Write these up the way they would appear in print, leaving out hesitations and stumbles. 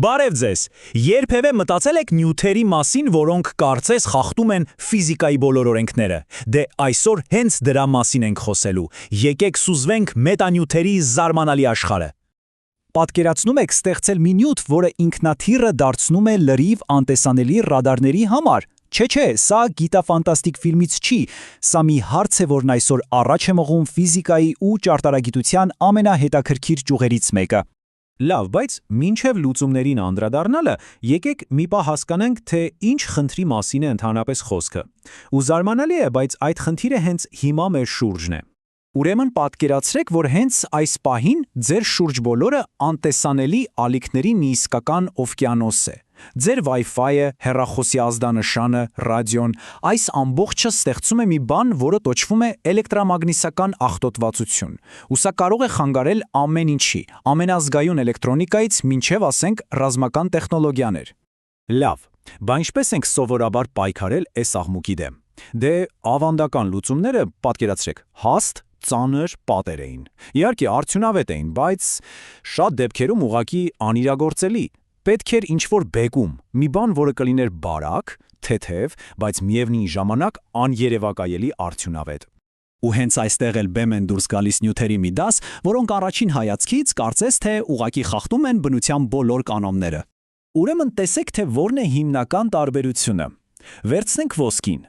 Բարև ձեզ։ Երբևէ մտածել եք նյութերի մասին, որոնք կարծես խախտում են ֆիզիկայի բոլոր օրենքները։ Դե այսօր հենց դրա մասին ենք խոսելու։ Եկեք սուզվենք մետանյութերի զարմանալի աշխարհը։ Պատկերացնում եք ստեղծել մի նյութ, որը ինքնաթիռը դարձնում է լրիվ անտեսանելի ռադարների համար։ Չէ, սա գիտաֆանտաստիկ ֆիլմից չի, սա մի հարց է, որն այսօր առաջ է մղում ֆիզիկայի ու ճարտարագիտության ամենահետաքրքիր ճյուղերից մեկը։ Լավ, բայց մինչև լուծումներին անդրադառնալը, եկեք մի պահ հասկանանք, թե ինչ խնդրի մասին է ընդհանրապես խոսքը։ Ու զարմանալի է, բայց այդ խնդիրը հենց հիմա մեր շուրջն է։ Ուրեմն պատկերացրեք, որ հենց այս պահին ձեր շուրջ բոլորը անտեսանելի ալիքների մի իսկական օվկիանոս է։ Ձեր Wi-Fi-ը, հեռախոսի ազդանշանը, ռադիոն, այս ամբողջը ստեղծում է մի բան, որը կոչվում է էլեկտրամագնիսական աղտոտվածություն։ Ու սա կարող է խանգարել ամեն ինչի, ամենազգայուն էլեկտրոնիկայից մինչև, ասենք, ռազմական տեխնոլոգիաներ։ Լավ, բա ինչպես ենք սովորաբար պայքարել այս աղմուկի դեմ։ Դե ավանդական լուծումները, պատկերացրեք, հաստ, ծանր պատեր էին։ Իհարկե արդյունավետ էին, բայց շատ դեպքերում ուղղակի անիրագործելի։ Պետք էր ինչ-որ բեկում, մի բան, որը կլիներ բարակ, թեթև, բայց միևնույն ժամանակ աներևակայելի արդյունավետ։ Ու հենց այստեղ էլ բեմ են դուրս գալիս նյութերի մի դաս, որոնք առաջին հայացքից կարծես թե ուղղակի խախտում են բնության բոլոր կանոնները։ Ուրեմն տեսեք, թե որն է հիմնական տարբերությունը։ Վերցնենք ոսկին։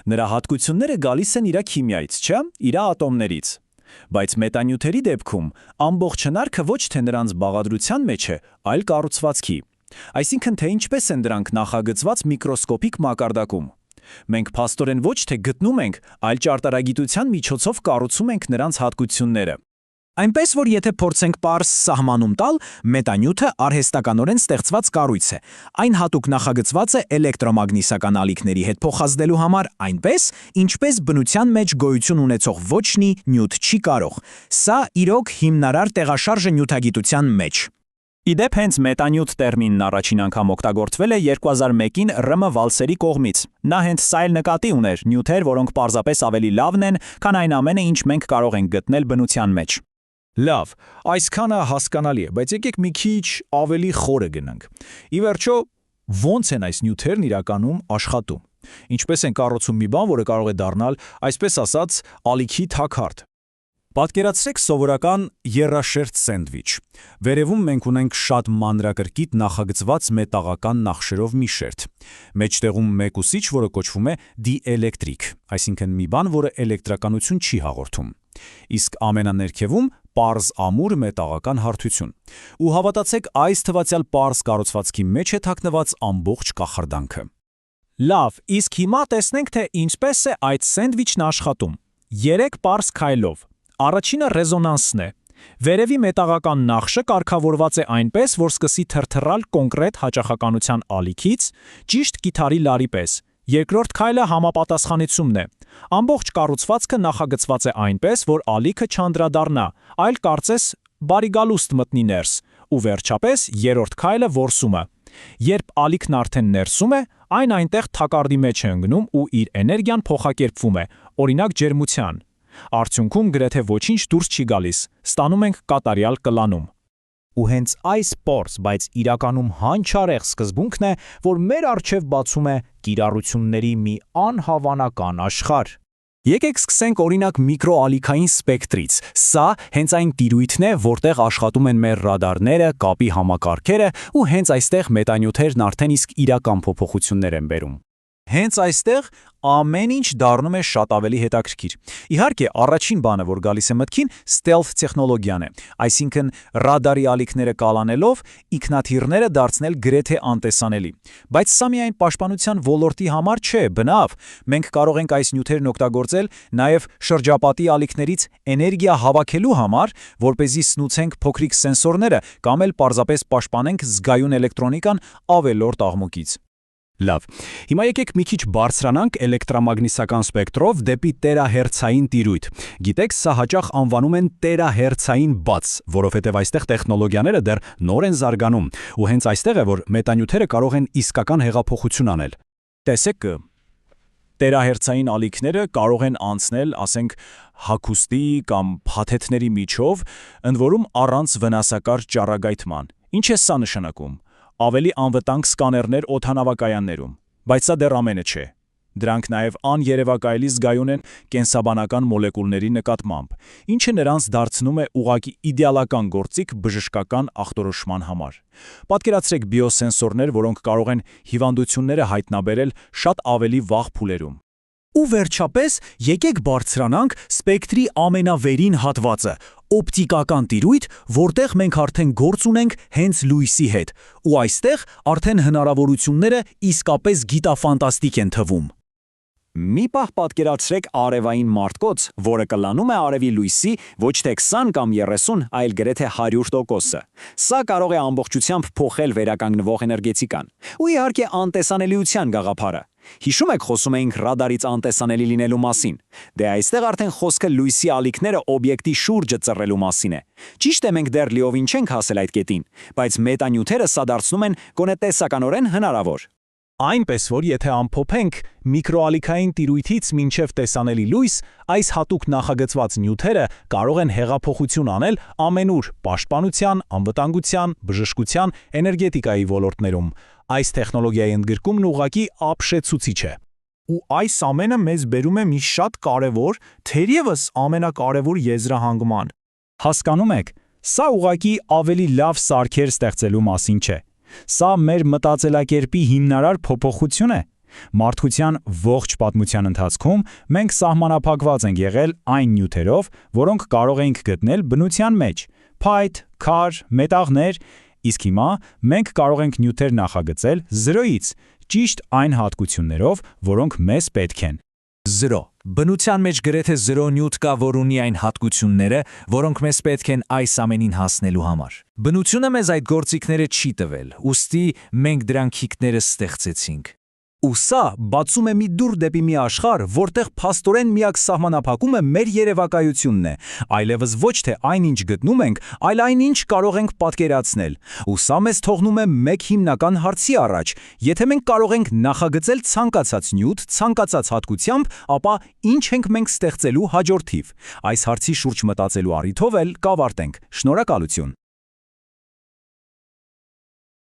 Նրա հատկությունները գալիս են իր քիմիայից, չէ՞, իր ատոմներից։ Բայց մետանյութերի դեպքում ամբողջ հնարքը ոչ թե նրանց բաղադրության մեջ է, այլ կառուցվածքի։ Այսինքն, թե ինչպես են դրանք նախագծված միկրոսկոպիկ մակարդակում։ Մենք փաստորեն ոչ թե գտնում ենք, այլ ճարտարագիտության միջոցով կառուցում ենք նրանց հատկությունները։ Այնպես որ եթե փորձենք պարզ սահմանում տալ, մետանյութը արհեստականորեն ստեղծված կառույց է։ Այն հատուկ նախագծված է էլեկտրոմագնիսական ալիքների հետ փոխազդելու համար այնպես, ինչպես բնության մեջ գոյություն ունեցող ոչ մի նյութ չի կարող։ Սա իրոք հիմնարար տեղաշարժ է նյութագիտության մեջ։ Իդեպ հենց մետանյութ տերմինն առաջին անգամ օգտագործվել է 2001-ին ՌՄ Վալսերի կողմից։ Նա հենց սա էլ նկատի ուներ՝ նյութեր, որոնք պարզապես ավելի լավն են, քան այն ամենը, ինչ մենք կարող ենք գտնել բնության մեջ։ Լավ, այսքանը հասկանալի է, բայց եկեք մի քիչ ավելի խորը գնանք։ Ի վերջո, ո՞նց են այս նյութերն իրականում աշխատում։ Ինչպես են կառուցում մի բան, որը կարող է դառնալ, այսպես ասած, ալիքի թաքարդ։ Պատկերացրեք սովորական եռաշերտ սենդվիչ։ Վերևում մենք ունենք շատ մանրակրկիտ նախագծված մետաղական նախշերով մի շերտ։ Մեջտեղում մեկ ուսիչ, որը կոչվում է դիէլեկտրիկ, այսինքն մի բան, որը էլեկտրականություն չի հաղորդում։ Իսկ ամենաներքևում պարզ ամուր մետաղական հարթություն։ Ու հավատացեք, այս թվացյալ պարզ կառուցվածքի մեջ է թաքնված ամբողջ կախարդանքը։ Լավ, իսկ հիմա տեսնենք, թե ինչպես է այդ սենդվիչն աշխատում։ 3 պարզ քայլով։ Առաջինը ռեզոնանսն է։ Վերևի մետաղական նախշը կարգավորված է այնպես, որ սկսի թրթռալ կոնկրետ հաճախականության ալիքից, ճիշտ կիթառի լարի պես։ Երկրորդ քայլը համապատասխանեցումն է։ Ամբողջ կառուցվածքը նախագծված է այնպես, որ ալիքը չանդրադառնա, այլ կարծես բարիգալուստ մտնի ներս։ Ու վերջապես երրորդ քայլը որսումը։ Երբ ալիքն արդեն ներսում է, այն այնտեղ թակարդի մեջ է ընկնում ու իր էներգիան փոխակերպվում է, օրինակ ջերմության։ Արդյունքում գրեթե ոչինչ դուրս չի գալիս, ստանում ենք կատարյալ կլանում։ Ու հենց այս պարզ, բայց իրականում հանճարեղ սկզբունքն է, որ մեր առջև բացում է կիրառությունների մի անհավանական աշխարհ։ Եկեք սկսենք օրինակ միկրոալիքային սպեկտրից։ Սա հենց այն տիրույթն է, որտեղ աշխատում են մեր ռադարները, կապի համակարգերը, ու հենց այստեղ մետանյութերն արդեն իսկ իրական փոփոխություններ են բերում։ Հենց այստեղ ամեն ինչ դառնում է շատ ավելի հետաքրքիր։ Իհարկե, առաջին բանը, որ գալիս է մտքին, stealth տեխնոլոգիան է, այսինքն ռադարի ալիքները կալանելով ինքնաթիռները դարձնել գրեթե անտեսանելի։ Բայց սա միայն պաշտպանության ոլորտի համար չէ, բնավ։ Մենք կարող ենք այս նյութերն օգտագործել նաև շրջապատի ալիքներից էներգիա հավաքելու համար, որպեսզի սնուցենք փոքրիկ սենսորները կամ էլ պարզապես պաշտպանենք զգայուն էլեկտրոնիկան ավելորդ աղմուկից։ Լավ, հիմա եկեք մի քիչ բարձրանանք էլեկտրամագնիսական սպեկտրով դեպի տերահերցային տիրույթ։ Գիտեք, սա հաճախ անվանում են տերահերցային բաց, որովհետև այստեղ տեխնոլոգիաները դեռ նոր են զարգանում, ու հենց այստեղ է, որ մետանյութերը կարող են իսկական հեղափոխություն անել։ Տեսեք, տերահերցային ալիքները կարող են անցնել, ասենք, հագուստի կամ փաթեթների միջով, ընդ որում առանց վնասակար ճառագայթման։ Ինչ է սա նշանակում։ ավելի անվտանգ սկաներներ օդանավակայաններում, բայց սա դեռ ամենը չէ։ Դրանք նաև աներևակայելի զգայուն են կենսաբանական մոլեկուլների նկատմամբ, ինչը նրանց դարձնում է ուղղակի իդեալական գործիք բժշկական ախտորոշման համար։ Պատկերացրեք բիոսենսորներ, որոնք կարող են հիվանդությունները հայտնաբերել շատ ավելի վաղ փուլերում։ Ու վերջապես, եկեք բարձրանանք սպեկտրի ամենավերին հատվածը՝ օպտիկական տիրույթ, որտեղ մենք արդեն գործ ունենք հենց լույսի հետ, ու այստեղ արդեն հնարավորությունները իսկապես գիտաֆանտաստիկ են թվում։ Մի պահ պատկերացրեք արևային մարտկոց, որը կլանում է արևի լույսի ոչ թե 20 կամ 30, այլ գրեթե 100%-ը։ Սա կարող է ամբողջությամբ փոխել վերականգնվող էներգետիկան։ Ու իհարկե անտեսանելիության գաղափարը։ Հիշում եք, խոսում էինք ռադարից անտեսանելի լինելու մասին։ Դե այստեղ արդեն խոսքը լույսի ալիքները օբյեկտի շուրջը ծռելու մասին է։ Ճիշտ է, մենք դեռ լիովին չենք հասել այդ կետին, բայց մետանյութերը սա դարձնում են գոնե տեսականորեն հնարավոր։ Այնպես որ եթե ամփոփենք միկրոալիքային տիրույթից մինչև տեսանելի լույս, այս հատուկ նախագծված նյութերը կարող են հեղափոխություն անել ամենուր պաշտպանության, անվտանգության, բժշկության, էներգետիկայի ոլորտներում։ Այս տեխնոլոգիայի ընդգրկումն ուղղակի ապշեցուցիչ է։ Ու այս ամենը մեզ բերում է մի շատ կարևոր, թերևս ամենակարևոր եզրահանգման։ Հասկանում եք, սա ուղղակի ավելի լավ սարքեր ստեղծելու մասին չէ։ Սա մեր մտածելակերպի հիմնարար փոփոխություն է։ Մարդկության ողջ պատմության ընթացքում մենք սահմանափակված ենք եղել այն նյութերով, որոնք կարող էինք գտնել բնության մեջ՝ փայտ, քար, մետաղներ, իսկ հիմա մենք կարող ենք նյութեր նախագծել զրոյից, ճիշտ այն հատկություններով, որոնք մեզ պետք են։ Զրո։ Բնության մեջ գրեթե զրո նյութ կա, որ ունի այն հատկությունները, որոնք մեզ պետք են այս ամենին հասնելու համար։ Բնությունը մեզ այդ գործիքները չի տվել, ուստի մենք դրանք հիկները ստեղծեցինք։ Ու սա բացում է մի դուռ դեպի մի աշխարհ, որտեղ փաստորեն միակ սահմանափակումը մեր երևակայությունն է, այլևս ոչ թե այնինչ գտնում ենք, այլ այնինչ կարող ենք պատկերացնել։ Ու սա մեզ թողնում է մեկ հիմնական հարցի առաջ. եթե մենք կարող ենք նախագծել ցանկացած նյութ, ցանկացած հատկությամբ, ապա ինչ ենք մենք ստեղծելու հաջորդիվ։ Այս հարցի շուրջ մտածելու առիթով էլ կավարտենք։ Շնորհակալություն։